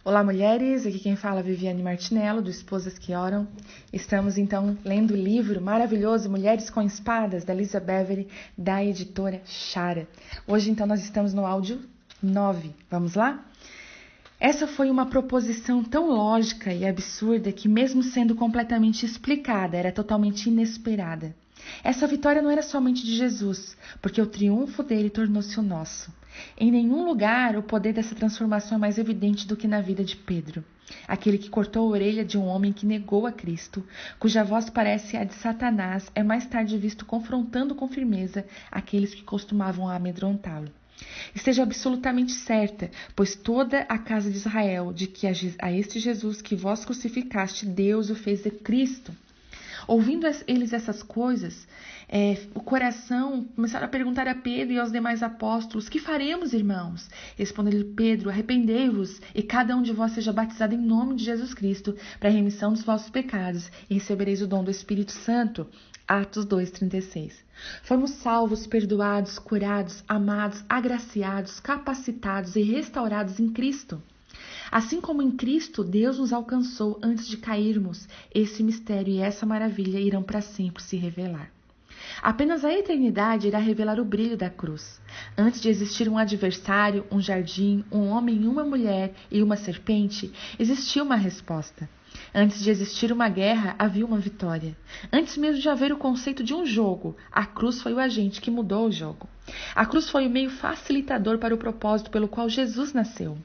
Olá, mulheres! Aqui quem fala é Viviane Martinello, do Esposas que Oram. Estamos, então, lendo o livro maravilhoso Mulheres com Espadas, da Lisa Beverly, da editora Chara. Hoje, então, nós estamos no áudio 9. Vamos lá? Essa foi uma proposição tão lógica e absurda que, mesmo sendo completamente explicada, era totalmente inesperada. Essa vitória não era somente de Jesus, porque o triunfo dele tornou-se o nosso. Em nenhum lugar o poder dessa transformação é mais evidente do que na vida de Pedro, aquele que cortou a orelha de um homem que negou a Cristo, cuja voz parece a de Satanás, é mais tarde visto confrontando com firmeza aqueles que costumavam amedrontá-lo. Esteja absolutamente certa, pois toda a casa de Israel, de que a este Jesus que vós crucificaste, Deus o fez de Cristo. Ouvindo eles essas coisas, o coração começaram a perguntar a Pedro e aos demais apóstolos: que faremos, irmãos? Respondeu-lhe Pedro: arrependei-vos e cada um de vós seja batizado em nome de Jesus Cristo para a remissão dos vossos pecados e recebereis o dom do Espírito Santo. Atos 2,36. Fomos salvos, perdoados, curados, amados, agraciados, capacitados e restaurados em Cristo. Assim como em Cristo Deus nos alcançou antes de cairmos, esse mistério e essa maravilha irão para sempre se revelar. Apenas a eternidade irá revelar o brilho da cruz. Antes de existir um adversário, um jardim, um homem, uma mulher e uma serpente, existia uma resposta. Antes de existir uma guerra, havia uma vitória. Antes mesmo de haver o conceito de um jogo, a cruz foi o agente que mudou o jogo. A cruz foi o meio facilitador para o propósito pelo qual Jesus nasceu.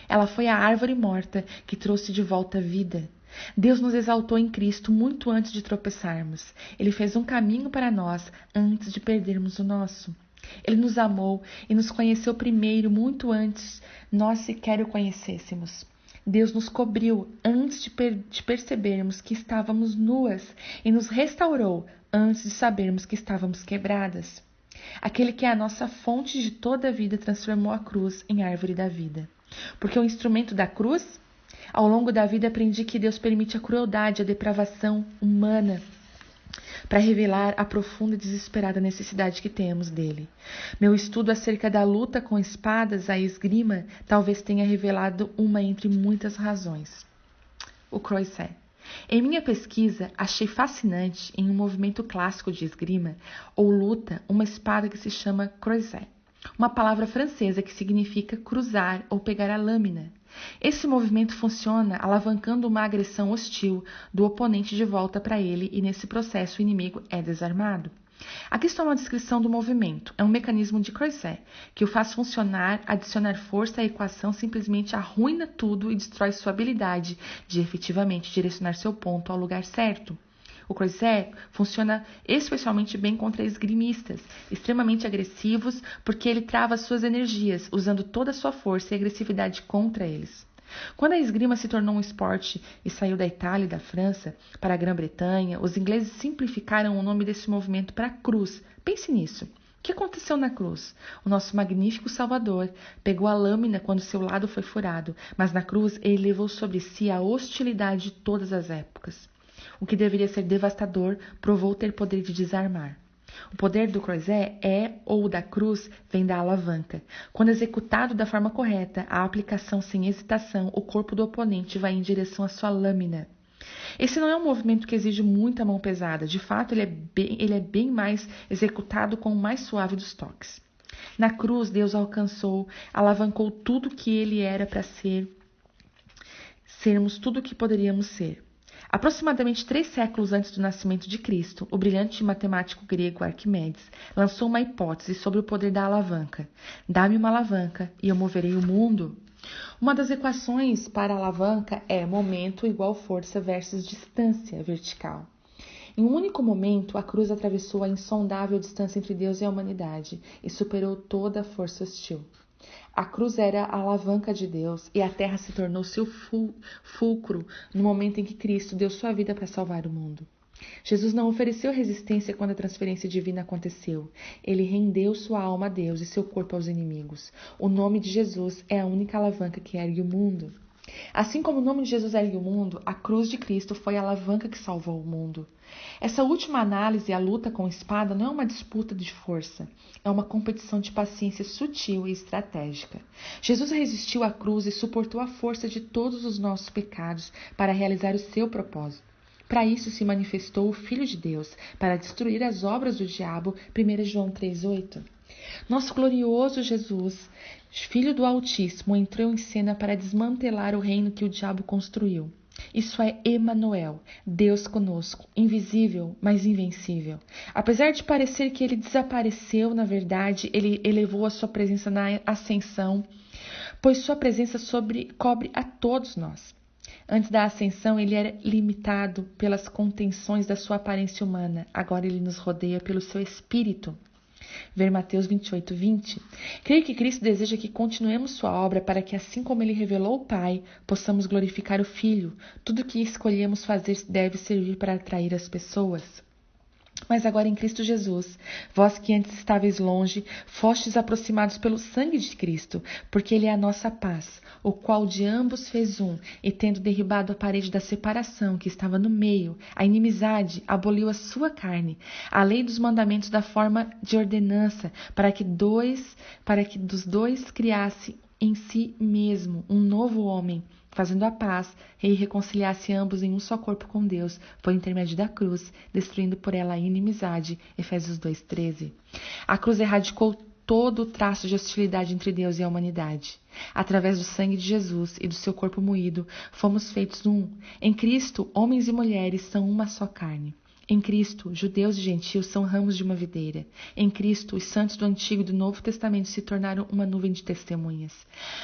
Ela foi a árvore morta que trouxe de volta a vida. Deus nos exaltou em Cristo muito antes de tropeçarmos. Ele fez um caminho para nós antes de perdermos o nosso. Ele nos amou e nos conheceu primeiro, muito antes nós sequer o conhecêssemos. Deus nos cobriu antes de percebermos que estávamos nuas e nos restaurou antes de sabermos que estávamos quebradas. Aquele que é a nossa fonte de toda a vida transformou a cruz em árvore da vida. Porque o instrumento da cruz, ao longo da vida aprendi que Deus permite a crueldade, a depravação humana para revelar a profunda e desesperada necessidade que temos dele. Meu estudo acerca da luta com espadas, a esgrima, talvez tenha revelado uma entre muitas razões. O croisset. Em minha pesquisa, achei fascinante, em um movimento clássico de esgrima ou luta, uma espada que se chama croisset, uma palavra francesa que significa cruzar ou pegar a lâmina. Esse movimento funciona alavancando uma agressão hostil do oponente de volta para ele e nesse processo o inimigo é desarmado. Aqui está uma descrição do movimento. É um mecanismo de croisset que o faz funcionar, adicionar força à equação simplesmente arruina tudo e destrói sua habilidade de efetivamente direcionar seu ponto ao lugar certo. O croisset funciona especialmente bem contra esgrimistas, extremamente agressivos, porque ele trava suas energias, usando toda a sua força e agressividade contra eles. Quando a esgrima se tornou um esporte e saiu da Itália e da França para a Grã-Bretanha, os ingleses simplificaram o nome desse movimento para cruz. Pense nisso. O que aconteceu na cruz? O nosso magnífico Salvador pegou a lâmina quando seu lado foi furado, mas na cruz ele levou sobre si a hostilidade de todas as épocas. O que deveria ser devastador provou ter poder de desarmar. O poder do croisset ou da cruz vem da alavanca. Quando executado da forma correta, a aplicação sem hesitação, o corpo do oponente vai em direção à sua lâmina. Esse não é um movimento que exige muita mão pesada. De fato, ele é bem mais executado com o mais suave dos toques. Na cruz, Deus alavancou tudo que ele era para sermos tudo o que poderíamos ser. Aproximadamente 3 séculos antes do nascimento de Cristo, o brilhante matemático grego Arquimedes lançou uma hipótese sobre o poder da alavanca. Dá-me uma alavanca e eu moverei o mundo. Uma das equações para a alavanca é momento igual força versus distância vertical. Em um único momento, a cruz atravessou a insondável distância entre Deus e a humanidade e superou toda a força hostil. A cruz era a alavanca de Deus e a terra se tornou seu fulcro no momento em que Cristo deu sua vida para salvar o mundo. Jesus não ofereceu resistência quando a transferência divina aconteceu. Ele rendeu sua alma a Deus e seu corpo aos inimigos. O nome de Jesus é a única alavanca que ergue o mundo. Assim como o nome de Jesus ergue o mundo, a cruz de Cristo foi a alavanca que salvou o mundo. Essa última análise, a luta com a espada, não é uma disputa de força, é uma competição de paciência sutil e estratégica. Jesus resistiu à cruz e suportou a força de todos os nossos pecados para realizar o seu propósito. Para isso se manifestou o Filho de Deus, para destruir as obras do diabo, 1 João 3,8. Nosso glorioso Jesus, Filho do Altíssimo, entrou em cena para desmantelar o reino que o diabo construiu. Isso é Emanuel, Deus conosco, invisível, mas invencível. Apesar de parecer que ele desapareceu, na verdade, ele elevou a sua presença na ascensão, pois sua presença cobre a todos nós. Antes da ascensão, ele era limitado pelas contenções da sua aparência humana. Agora ele nos rodeia pelo seu espírito. Ver Mateus 28:20. Creio que Cristo deseja que continuemos sua obra para que, assim como ele revelou o Pai, possamos glorificar o Filho. Tudo o que escolhemos fazer deve servir para atrair as pessoas. Mas agora em Cristo Jesus, vós que antes estáveis longe, fostes aproximados pelo sangue de Cristo, porque ele é a nossa paz, o qual de ambos fez um, e tendo derribado a parede da separação que estava no meio, a inimizade, aboliu a sua carne, a lei dos mandamentos da forma de ordenança, para que dos dois criasse em si mesmo um novo homem, fazendo a paz e reconciliasse ambos em um só corpo com Deus, por intermédio da cruz, destruindo por ela a inimizade. Efésios 2:13. A cruz erradicou todo o traço de hostilidade entre Deus e a humanidade. Através do sangue de Jesus e do seu corpo moído, fomos feitos um. Em Cristo, homens e mulheres são uma só carne. Em Cristo, judeus e gentios são ramos de uma videira. Em Cristo, os santos do Antigo e do Novo Testamento se tornaram uma nuvem de testemunhas.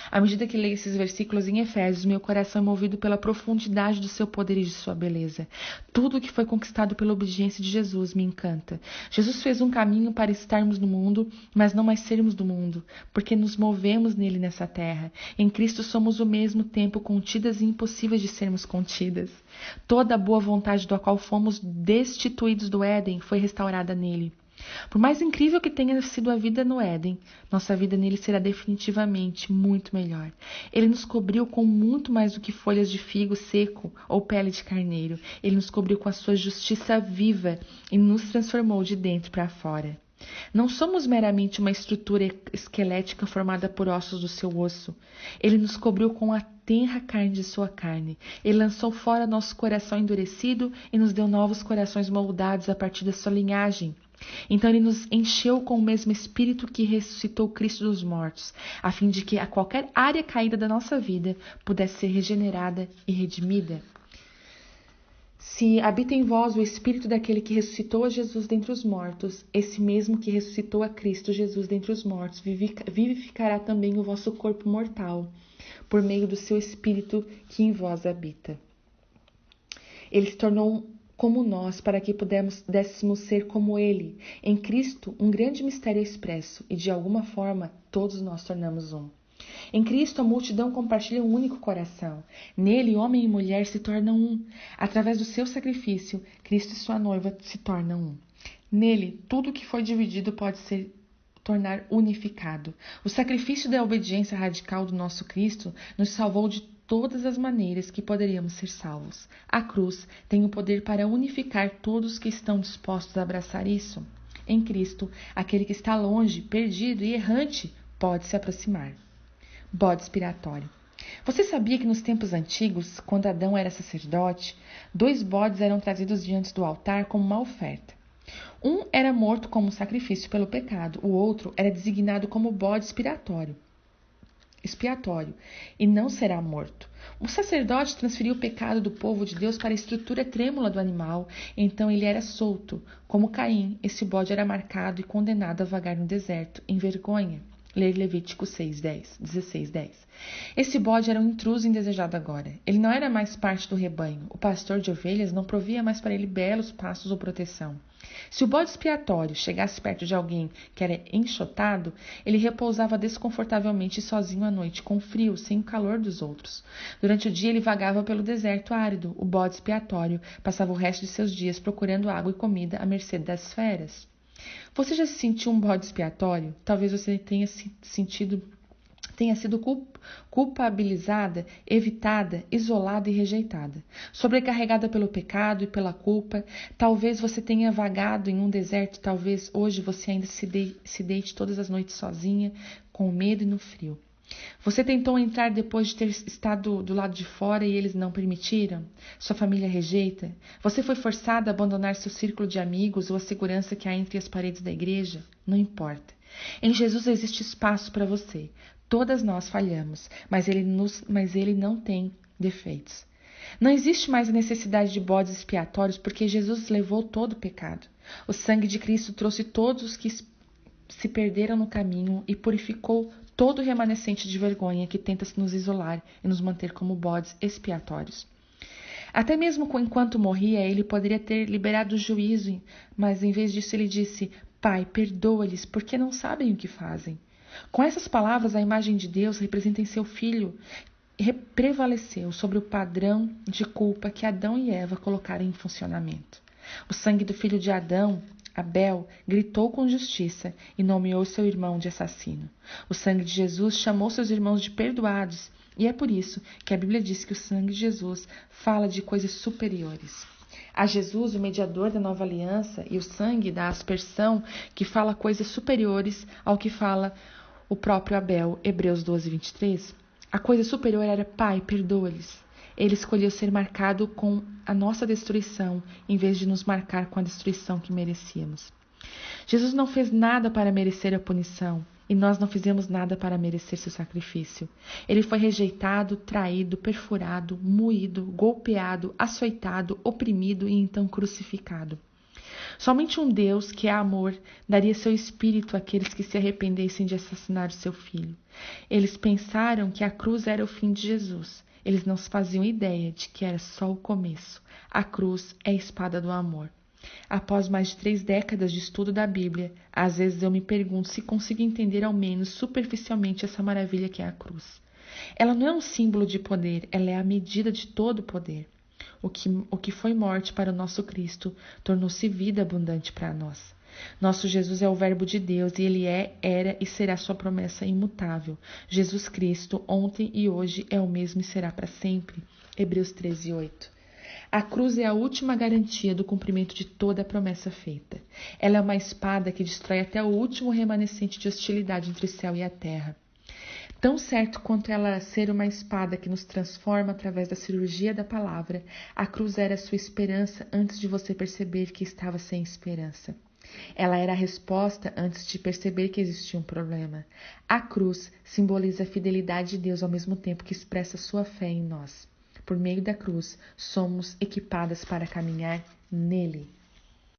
À medida que leio esses versículos em Efésios, meu coração é movido pela profundidade do seu poder e de sua beleza. Tudo o que foi conquistado pela obediência de Jesus me encanta. Jesus fez um caminho para estarmos no mundo, mas não mais sermos do mundo, porque nos movemos nele nessa terra. Em Cristo somos ao mesmo tempo contidas e impossíveis de sermos contidas. Toda a boa vontade da qual fomos destituídos do Éden foi restaurada nele. Por mais incrível que tenha sido a vida no Éden, nossa vida nele será definitivamente muito melhor. Ele nos cobriu com muito mais do que folhas de figo seco ou pele de carneiro. Ele nos cobriu com a sua justiça viva e nos transformou de dentro para fora. Não somos meramente uma estrutura esquelética formada por ossos do seu osso. Ele nos cobriu com a tenra carne de sua carne. Ele lançou fora nosso coração endurecido e nos deu novos corações moldados a partir da sua linhagem. Então ele nos encheu com o mesmo Espírito que ressuscitou Cristo dos mortos, a fim de que a qualquer área caída da nossa vida pudesse ser regenerada e redimida. Se habita em vós o Espírito daquele que ressuscitou a Jesus dentre os mortos, esse mesmo que ressuscitou a Cristo Jesus dentre os mortos vivificará também o vosso corpo mortal, por meio do seu Espírito que em vós habita. Ele se tornou como nós, para que pudéssemos ser como ele. Em Cristo, um grande mistério é expresso, e de alguma forma todos nós tornamos um. Em Cristo, a multidão compartilha um único coração. Nele, homem e mulher se tornam um. Através do seu sacrifício, Cristo e sua noiva se tornam um. Nele, tudo que foi dividido pode se tornar unificado. O sacrifício da obediência radical do nosso Cristo nos salvou de todas as maneiras que poderíamos ser salvos. A cruz tem o poder para unificar todos que estão dispostos a abraçar isso. Em Cristo, aquele que está longe, perdido e errante pode se aproximar. Bode expiatório. Você sabia que nos tempos antigos, quando Adão era sacerdote, 2 bodes eram trazidos diante do altar como uma oferta? Um era morto como sacrifício pelo pecado, o outro era designado como bode expiatório, e não será morto. O sacerdote transferiu o pecado do povo de Deus para a estrutura trêmula do animal, então ele era solto. Como Caim, esse bode era marcado e condenado a vagar no deserto, em vergonha. Ler Levítico 16:10. Esse bode era um intruso indesejado agora. Ele não era mais parte do rebanho. O pastor de ovelhas não provia mais para ele belos pastos ou proteção. Se o bode expiatório chegasse perto de alguém que era enxotado, ele repousava desconfortavelmente sozinho à noite, com frio, sem o calor dos outros. Durante o dia ele vagava pelo deserto árido. O bode expiatório passava o resto de seus dias procurando água e comida à mercê das feras. Você já se sentiu um bode expiatório? Talvez você tenha se sentido tenha sido culpabilizada, evitada, isolada e rejeitada. Sobrecarregada pelo pecado e pela culpa, talvez você tenha vagado em um deserto, talvez hoje você ainda se deite todas as noites sozinha, com medo e no frio. Você tentou entrar depois de ter estado do lado de fora e eles não permitiram? Sua família rejeita? Você foi forçada a abandonar seu círculo de amigos ou a segurança que há entre as paredes da igreja? Não importa. Em Jesus existe espaço para você. Todas nós falhamos, mas ele não tem defeitos. Não existe mais a necessidade de bodes expiatórios porque Jesus levou todo o pecado. O sangue de Cristo trouxe todos os que se perderam no caminho e purificou todo o remanescente de vergonha que tenta nos isolar e nos manter como bodes expiatórios. Até mesmo enquanto morria, ele poderia ter liberado o juízo, mas em vez disso ele disse: Pai, perdoa-lhes, porque não sabem o que fazem. Com essas palavras, a imagem de Deus representa em seu Filho prevaleceu sobre o padrão de culpa que Adão e Eva colocaram em funcionamento. O sangue do filho de Adão, Abel, gritou com justiça e nomeou seu irmão de assassino. O sangue de Jesus chamou seus irmãos de perdoados, e é por isso que a Bíblia diz que o sangue de Jesus fala de coisas superiores. A Jesus, o mediador da nova aliança, e o sangue da aspersão, que fala coisas superiores ao que fala o próprio Abel, Hebreus 12, 23. A coisa superior era: Pai, perdoa-lhes. Ele escolheu ser marcado com a nossa destruição, em vez de nos marcar com a destruição que merecíamos. Jesus não fez nada para merecer a punição, e nós não fizemos nada para merecer seu sacrifício. Ele foi rejeitado, traído, perfurado, moído, golpeado, açoitado, oprimido e então crucificado. Somente um Deus, que é amor, daria seu espírito àqueles que se arrependessem de assassinar o seu filho. Eles pensaram que a cruz era o fim de Jesus. Eles não faziam ideia de que era só o começo. A cruz é a espada do amor. Após mais de 3 décadas de estudo da Bíblia, às vezes eu me pergunto se consigo entender ao menos superficialmente essa maravilha que é a cruz. Ela não é um símbolo de poder, ela é a medida de todo o poder. O que foi morte para o nosso Cristo tornou-se vida abundante para nós. Nosso Jesus é o Verbo de Deus e Ele era e será sua promessa imutável. Jesus Cristo, ontem e hoje, é o mesmo e será para sempre. Hebreus 13, 8. A cruz é a última garantia do cumprimento de toda a promessa feita. Ela é uma espada que destrói até o último remanescente de hostilidade entre o céu e a terra. Tão certo quanto ela ser uma espada que nos transforma através da cirurgia da palavra, a cruz era a sua esperança antes de você perceber que estava sem esperança. Ela era a resposta antes de perceber que existia um problema. A cruz simboliza a fidelidade de Deus ao mesmo tempo que expressa sua fé em nós. Por meio da cruz, somos equipadas para caminhar nele.